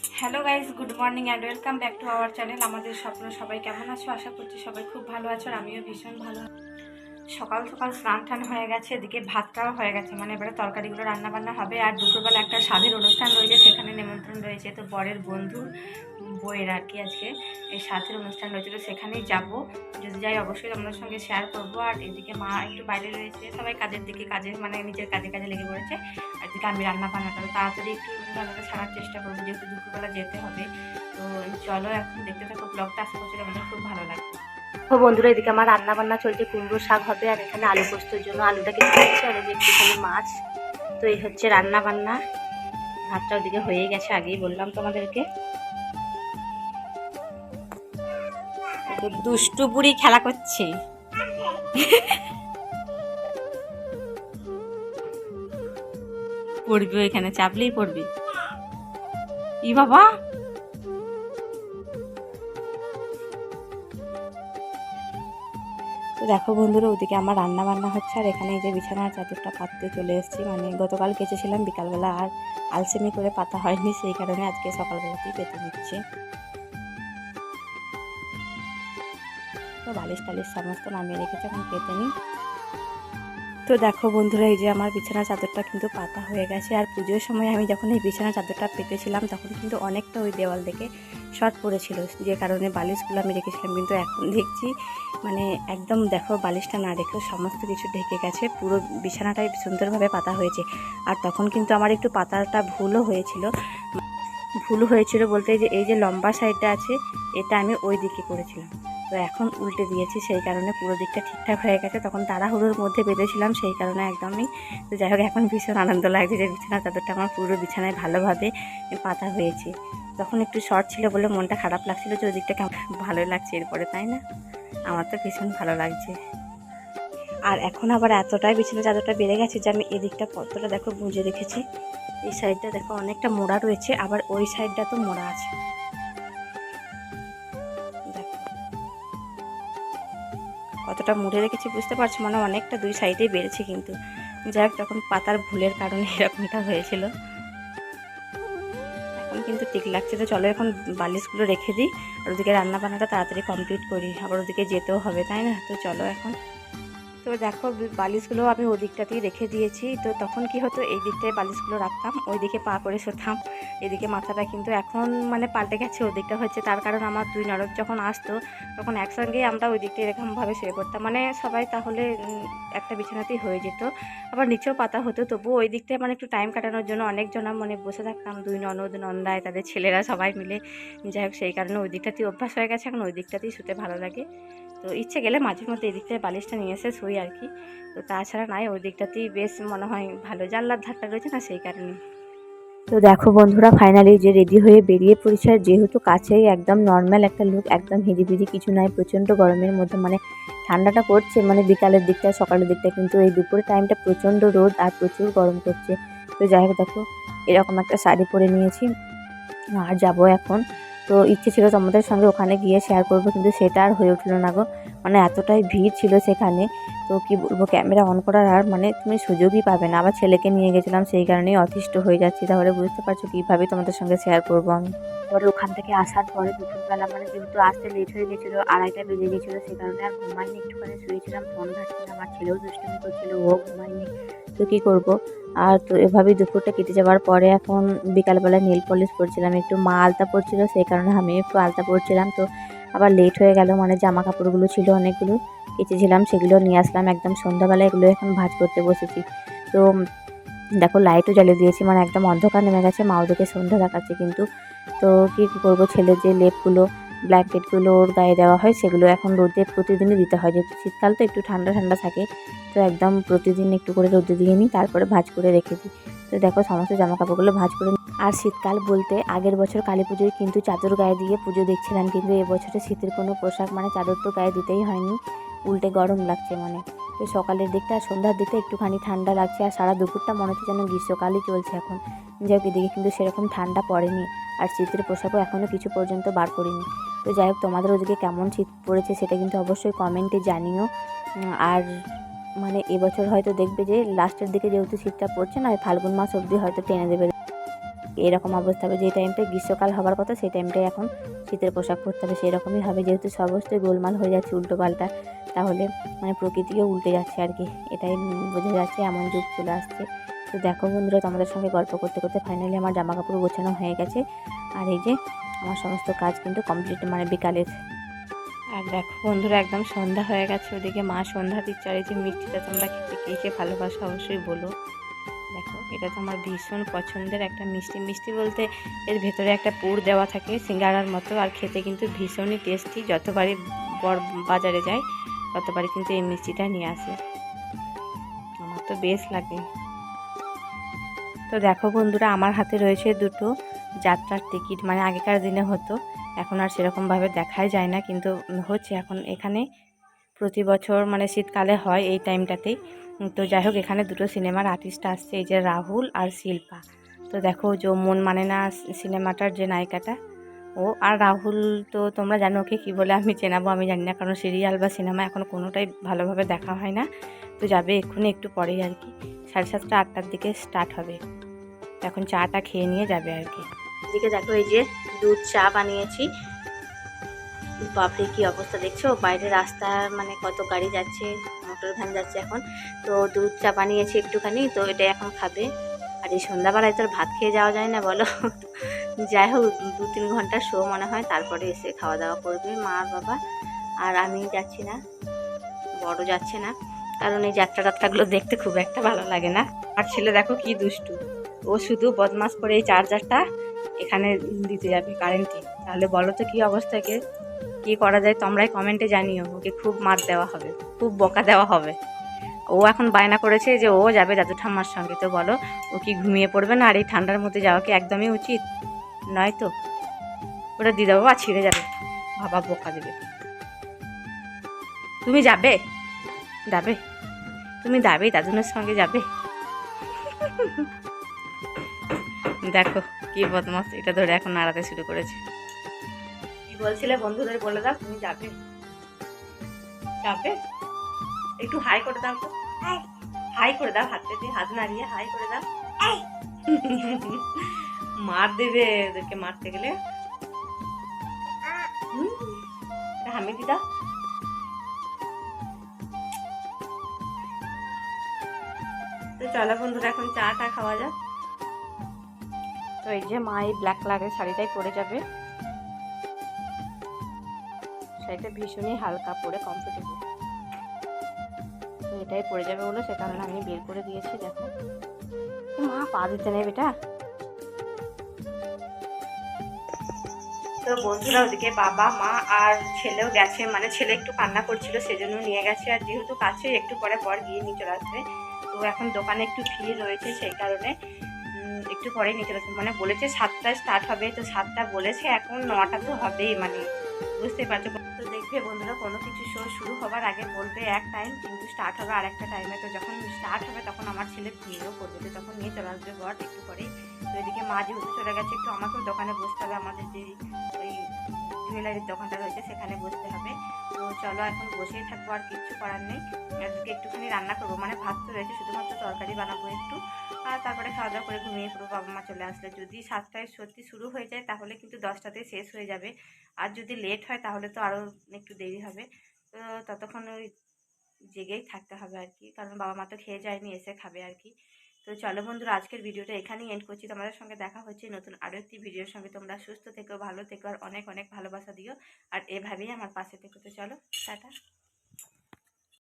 Hello guys, good morning and welcome back to our channel. আমাদের স্বপ্ন। সবাই কেমন আছো? আশা করছি সবাই খুব ভালো আছো, আর আমিও ভীষণ ভালো। সকাল সকাল স্নান টান হয়ে গেছে, এদিকে ভাতটাও হয়ে গেছে, মানে এবারে তরকারিগুলো রান্না বান্না হবে। আর দুপুরবেলা একটা স্বাদের অনুষ্ঠান রয়েছে, সেখানে নিমন্ত্রণ রয়েছে। তো বরের বন্ধু বইয়ের আর কি আজকে এই স্বাদের অনুষ্ঠান রয়েছে, তো সেখানেই যাব। যদি যাই অবশ্যই আপনার সঙ্গে শেয়ার করবো। আর এদিকে মা একটু বাইরে রয়েছে, সবাই কাজের দিকে মানে নিজের কাজে লেগে পড়েছে। আর এদিকে আমি রান্না বান্নাটা তাড়াতাড়ি একটু রান্নাটা ছাড়ার চেষ্টা করবো, যেহেতু দুপুরবেলা যেতে হবে। তো চলো এখন দেখতে থাকো ব্লগটা, আশা করছি আমাদের খুব ভালো লাগবে। তো বন্ধুরা, এদিকে আমার রান্না বান্না চলছে, কুমড়ো শাক হবে, আর এখানে আলু পোস্তর জন্য আলুটা কেটে দিচ্ছি, আর এদিকে একটুখানি মাছ। তো এই হচ্ছে রান্না বান্না। ভাতটা ওদিকে হয়ে গেছে, আগেই বললাম তোমাদেরকে। দুষ্টু বুড়ি খেলা করছে। পড়বি এখানে, চাপলেই পড়বি। ই বাবা, তো দেখো বন্ধুরা, ওদিকে আমার রান্না বান্না হচ্ছে, আর এখানে এই যে বিছানার চাদরটা পাততে চলে এসেছি। মানে গতকাল কেচেছিলাম বিকালবেলা, আর আলসেমি করে পাতা হয়নি, সেই কারণে আজকে সকালবেলাতেই পেতে নিচ্ছে। তো বালিশ টালিশ সমস্ত নামিয়ে রেখেছে, এখন পেতে নিই। তো দেখো বন্ধুরা, এই যে আমার বিছানা চাদরটা কিন্তু পাতা হয়ে গেছে। আর পুজোর সময় আমি যখন এই বিছানা চাদরটা পেতেছিলাম, তখন কিন্তু অনেকটা ওই দেওয়াল থেকে শর্ট পড়েছিল, যে কারণে বালিশগুলো আমি রেখেছিলাম। কিন্তু এখন দেখছি মানে একদম দেখো, বালিশটা না রেখেও সমস্ত কিছু ঢেকে গেছে, পুরো বিছানাটাই সুন্দরভাবে পাতা হয়েছে। আর তখন কিন্তু আমার একটু পাতাটা ভুল হয়েছিল বলতে, যে এই যে লম্বা সাইডটা আছে, এটা আমি ওই দিকে করেছিলাম। তো এখন উল্টে দিয়েছি, সেই কারণে পুরো দিকটা ঠিকঠাক হয়ে গেছে। তখন তাড়াহুড়োর মধ্যে বেঁধেছিলাম, সেই কারণে একদমই। তো যাই হোক, এখন ভীষণ আনন্দ লাগছে যে বিছানা চাদরটা আমার পুরো বিছানায় ভালোভাবে পাতা হয়েছে। তখন একটু শর্ট ছিল বলে মনটা খারাপ লাগছিল, যে ওই দিকটা কেমন ভালোই লাগছে এরপরে, তাই না? আমার তো ভীষণ ভালো লাগছে। আর এখন আবার এতটাই বিছানা চাদরটা বেড়ে গেছে যে আমি এদিকটা কতটা দেখো গুঁজে রেখেছি। এই সাইডটা দেখো অনেকটা মোড়া রয়েছে, আবার ওই সাইডটা তো মোড়া আছে। দেখো কতটা মুড়ে রেখেছি বুঝতে পারছো, মানে অনেকটা দুই সাইডেই বেড়েছে। কিন্তু যাই হোক, তখন পাতার ভুলের কারণে এরকমটা হয়েছিল। এখন কিন্তু ঠিক লাগছে। তো চলো এখন বালিশগুলো রেখে দিই, আর ওদিকে রান্না বান্নাটা তাড়াতাড়ি কমপ্লিট করি, আবার ওদিকে যেতেও হবে, তাই না? তো চলো এখন। তো দেখো, বালিশগুলো আমি ওই দিকটাতেই রেখে দিয়েছি। তো তখন কি হতো, এই দিকটায় বালিশগুলো রাখতাম, ওই দিকে পা করে শুতাম, এদিকে মাথাটা। কিন্তু এখন মানে পাল্টে গেছে, ওই দিকটা হচ্ছে। তার কারণ আমার দুই ননদ যখন আসতো, তখন একসঙ্গেই আমরা ওই দিকটা এরকমভাবে শুয়ে পড়তাম, মানে সবাই তাহলে একটা বিছানাতেই হয়ে যেত। আবার নিচেও পাতা হতো, তবুও ওই দিকটায় মানে একটু টাইম কাটানোর জন্য অনেকজনা মানে বসে থাকতাম, দুই ননদ নন্দায় তাদের ছেলেরা সবাই মিলে। যাই হোক, সেই কারণে ওই দিকটাতেই অভ্যাস হয়ে গেছে, এখন ওই দিকটাতেই শুতে ভালো লাগে। তো ইচ্ছে গেলে মাঝে মধ্যে এই দিকটায় বালিশটা নিয়ে এসে শুই আর কি। তো তাছাড়া নাই, ওই দিকটাতেই বেশ মনে হয় ভালো, জানলার ধারটা রয়েছে না, সেই কারণে। তো দেখো বন্ধুরা, ফাইনালি যে রেডি হয়ে বেরিয়ে পড়েছে। আর যেহেতু কাছেই, একদম নর্মাল একটা লুক, একদম হিজিবিজি কিছু নাই, প্রচণ্ড গরমের মধ্যে মানে ঠান্ডাটা পড়ছে, মানে বিকালের দিকটা সকালের দিকটা, কিন্তু এই দুপুরের টাইমটা প্রচণ্ড রোদ আর প্রচুর গরম করছে। তো যাই হোক, দেখো এরকম একটা শাড়ি পরে নিয়েছি, আর যাবো এখন। তো ইচ্ছে ছিল তোমাদের সঙ্গে ওখানে গিয়ে শেয়ার করবো, কিন্তু সেটা আর হয়ে উঠলো না গো। মানে এতটাই ভিড় ছিল সেখানে, তো কি বলবো, ক্যামেরা অন করার আর মানে তুমি সুযোগই পাবে না। আবার ছেলেকে নিয়ে গেছিলাম, সেই কারণেই অতিষ্ঠ হয়ে যাচ্ছি। তাহলে বুঝতে পারছো কীভাবে তোমাদের সঙ্গে শেয়ার করবো আমি। পরে ওখান থেকে আসার পরে দুপুরবেলা মানে যেহেতু আসতে লেট হয়ে গেছিলো, 2:30 বেজে গেছিলো, সেই কারণে আর ঘুমাইনি, একটুখানি শুয়েছিলাম, ফোন ঘাটছিলাম। আমার ছেলেও দুষ্টুমি করছিল, ও ঘুমায়নি। তো কী করবো। আর তো এভাবেই দুপুরটা কেটে যাওয়ার পরে এখন বিকালবেলা নেল পলিশ পরছিলাম, একটু মা আলতা পরছিল, সেই কারণে আমি একটু আলতা পরছিলাম। তো আবার লেট হয়ে গেল, মানে জামা কাপড়গুলো ছিল অনেকগুলো, কেচেছিলাম, সেগুলো নিয়ে আসলাম একদম সন্ধ্যাবেলা, এগুলো এখন ভাঁজ করতে বসেছি। তো দেখো লাইটও জ্বালিয়ে দিয়েছি, মানে একদম অন্ধকার নেমে গেছে, মা ওদিকে সন্ধ্যা দেখাচ্ছে কিন্তু। তো কী করবো, ছেলের যে লেপগুলো ব্ল্যাঙ্কেটগুলো ওর গায়ে দেওয়া হয়, সেগুলো এখন রোদে প্রতিদিনই দিতে হয়, যেহেতু শীতকাল তো একটু ঠান্ডা ঠান্ডা থাকে। তো একদম প্রতিদিন একটু করে রোদে দিয়ে নিই, তারপরে ভাঁজ করে রেখে দিই। তো দেখো সমস্ত জামা কাপড়গুলো ভাঁজ করে। আর শীতকাল বলতে আগের বছর কালী পুজোয় কিন্তু চাদর গায়ে দিয়ে পুজো দেখছিলাম, কিন্তু এবছরে শীতের কোনো পোশাক মানে চাদর তো গায়ে দিতেই হয়নি, উল্টে গরম লাগছে মানে। তো সকালের দিকটা আর সন্ধ্যার দিকটা একটুখানি ঠান্ডা লাগছে, আর সারা দুপুরটা মনে হচ্ছে যেন গ্রীষ্মকালই চলছে এখন। যাই হোক, এদিকে কিন্তু সেরকম ঠান্ডা পড়েনি, আর শীতের পোশাকও এখনও কিছু পর্যন্ত বার করিনি। তো যাই হোক, তোমাদের ওদিকে কেমন শীত পড়েছে সেটা কিন্তু অবশ্যই কমেন্টে জানিও। আর মানে এবছর হয়তো দেখবে যে লাস্টের দিকে যেহেতু শীতটা পড়ছে না, ফাল্গুন মাস অবধি হয়তো টেনে দেবে। এরকম অবস্থা হবে। যে টাইমটায় গ্রীষ্মকাল হবার কথা সেই টাইমটায় এখন শীতের পোশাক পরতে হবে, সেই রকমই হবে। যেহেতু সমস্তই গোলমাল হয়ে যাচ্ছে উল্টো পাল্টা, তাহলে মানে প্রকৃতিও উল্টে যাচ্ছে আর কি, এটাই বোঝা যাচ্ছে, এমন যুগ চলে আসছে। তো দেখো বন্ধুরা, তোমাদের সঙ্গে গল্প করতে করতে ফাইনালি আমার জামা কাপড় গোছানো হয়ে গেছে। আর এই যে আমার সমস্ত কাজ কিন্তু কমপ্লিট, মানে বিকালের। আর দেখো বন্ধুরা, একদম সন্ধ্যা হয়ে গেছে, ওদিকে মা সন্ধ্যা দিচ্ছে। আর এই যে মিষ্টিটা তোমরা খেতে কে কে ভালোবাসো অবশ্যই বলো। দেখো, এটা তো আমার ভীষণ পছন্দের একটা মিষ্টি। মিষ্টি বলতে এর ভেতরে একটা পুর দেওয়া থাকে সিঙ্গারার মতো, আর খেতে কিন্তু ভীষণই টেস্টি। যতবারই বাজারে যাই ততবারই কিন্তু এই মিষ্টিটা নিয়ে আসে, আমার তো বেশ লাগে। তো দেখো বন্ধুরা, আমার হাতে রয়েছে দুটো যাত্রার টিকিট। মানে আগেকার দিনে হতো, এখন আর সেরকমভাবে দেখাই যায় না, কিন্তু হচ্ছে এখন এখানে প্রতি বছর, মানে শীতকালে হয় এই টাইমটাতেই। তো যাই হোক, এখানে দুটো সিনেমার আর্টিস্ট আসছে, এই যে রাহুল আর শিল্পা। তো দেখো, যে মন মানে না সিনেমাটার যে নায়িকাটা, ও। আর রাহুল তো তোমরা জানো, ওকে কী বলে আমি চেনাবো আমি জানি না, কারণ সিরিয়াল বা সিনেমা এখন কোনোটাই ভালোভাবে দেখা হয় না। তো যাবে এক্ষুনি, একটু পরেই আর কি, 7:30 8টার দিকে স্টার্ট হবে। এখন চাটা খেয়ে নিয়ে যাবে আর কি। এদিকে দেখো, এই যে দুধ চা বানিয়েছি। বাপরে কি অবস্থা দেখছো, বাইরে রাস্তা মানে কত গাড়ি যাচ্ছে, মোটর ভ্যান যাচ্ছে এখন। তো দুধ চা বানিয়েছি একটুখানি, তো এটা এখন খাবে। আর এই সন্ধ্যাবেলায় তোর ভাত খেয়ে যাওয়া যায় না বলো। যাই হোক, 2-3 ঘন্টার শো মনে হয়, তারপরে এসে খাওয়া দাওয়া করবে মা আর বাবা। আর আমি যাচ্ছি না, বড় যাচ্ছে না, কারণ এই যাত্রাগুলো দেখতে খুব একটা ভালো লাগে না। আর ছেলে দেখো কি দুষ্টু, ও শুধু বদমাস করে এই চার্জারটা এখানে দিতে যাবে কারেন্টে। তাহলে বলো তো কি অবস্থা, কি করা যায় তোমরাই কমেন্টে জানিও। ওকে খুব মার দেওয়া হবে, খুব বকা দেওয়া হবে। ও এখন বায়না করেছে যে ও যাবে দাদু ঠাম্মার সঙ্গে। তো বলো, ও কি ঘুমিয়ে পড়বে না? আর এই ঠান্ডার মধ্যে যাওয়া কি একদমই উচিত নয়। তো ওটা দিয়ে দেবো আর ছিঁড়ে যাবে, বাবা বকা দেবে। তুমি যাবে? যাবে? তুমি যাবে দাদুনের সঙ্গে যাবে? দেখো কি বদমাস, এটা ধরে এখন নাড়াতে শুরু করেছে। কি বলছিলে বন্ধুদের বলে দাও, তুমি যাবে? যাবে? একটু হাই করে দাও তো, হাই করে দাও, হাতে দিয়ে হাত নাড়িয়ে হাই করে দাও। মার দেবে ওদেরকে, মারতে গেলে হামি দাও। তো চলো বন্ধুরা, এখন চাটা খাওয়া যাক। তো এই যে মা এই ব্ল্যাক কালারের শাড়িটাই পরে যাবে। শাড়িটা ভীষণই হালকা, পরে কমফোর্টেবল। তো এটাই পরে যাবে বলে সে কারণে আমি বের করে দিয়েছি। দেখো মা পা দিতে নেই বেটা। তো বন্ধুরা, ওদিকে বাবা মা আর ছেলেও গেছে, মানে ছেলে একটু কান্না করছিল সেজন্য নিয়ে গেছে। আর যেহেতু কাছে, একটু পরে গিয়ে নিয়ে চলে আসবে। তো এখন দোকানে একটু ভিড় রয়েছে, সেই কারণে একটু পরে নিয়ে চলে আসবে। মানে বলেছে 7টায় স্টার্ট হবে, তো 7টা বলেছে, এখন 9টা তো হবেই, মানে বুঝতে পারছো। তো দেখবে বন্ধুরা, কোনো কিছু শো শুরু হবার আগে বলবে এক টাইম, কিন্তু স্টার্ট হবে আর একটা টাইমে। তো যখন স্টার্ট হবে তখন আমার ছেলে ঘুমিয়েও পড়বে, তো তখন নিয়ে চলে আসবে বর একটু পরেই। তো এদিকে মা যেহেতু চলে গেছে, একটু আমাকেও দোকানে বসতে হবে, আমাদের যে ওই জুয়েলারির দোকানটা রয়েছে সেখানে বসতে হবে। তো চলো এখন বসেই থাকবো, আর কিচ্ছু করার নেই। আজকে একটুখানি রান্না করবো, মানে ভাত তো রয়েছে, শুধুমাত্র তরকারি বানাবো একটু। আর তারপরে খাওয়া দাওয়া করে ঘুমিয়ে পড়বো বাবা মা চলে আসলে। যদি 7টায় সত্যি শুরু হয়ে যায় তাহলে কিন্তু 10টাতেই শেষ হয়ে যাবে। আর যদি লেট হয় তাহলে তো আরও একটু দেরি হবে। তো ততক্ষণ ওই জেগেই থাকতে হবে আর কি, কারণ বাবা মা তো খেয়ে যায়নি, এসে খাবে আর কি। তো চলো বন্ধুরা, আজকের ভিডিওটা এখানেই এন্ড করছি। তোমাদের সঙ্গে দেখা হচ্ছে নতুন আরও একটি ভিডিওর সঙ্গে। তোমরা সুস্থ থেকো, ভালো থেকো, আর অনেক অনেক ভালোবাসা দিও, আর এভাবেই আমার পাশে থেকো। তো চলো, টাটা।